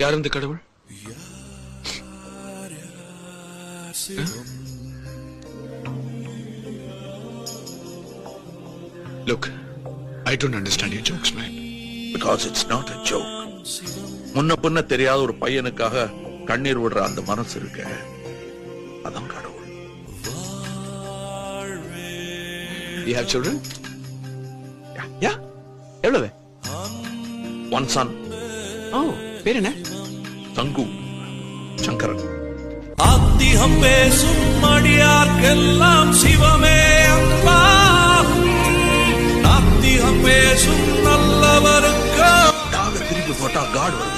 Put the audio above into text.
யார் இந்த கடவுள்? Look, I don't understand your jokes, man. Because it's not a joke. முன்ன பின்ன தெரியாத ஒரு பையனுக்காக கண்ணீர் விடுற அந்த மனசு இருக்கு, அதான் கடவுள். You have children? Yeah. எவ்வளவு? One son. Oh, பேர் என்ன? சங்கு சங்கரன். ஆத்திகம் பேசும் அடியார்க்கெல்லாம் சிவமே அன்பாகும். நாத்திகம் பேசும் நல்லவருக்கு திருப்பி போட்டா காட் வருது.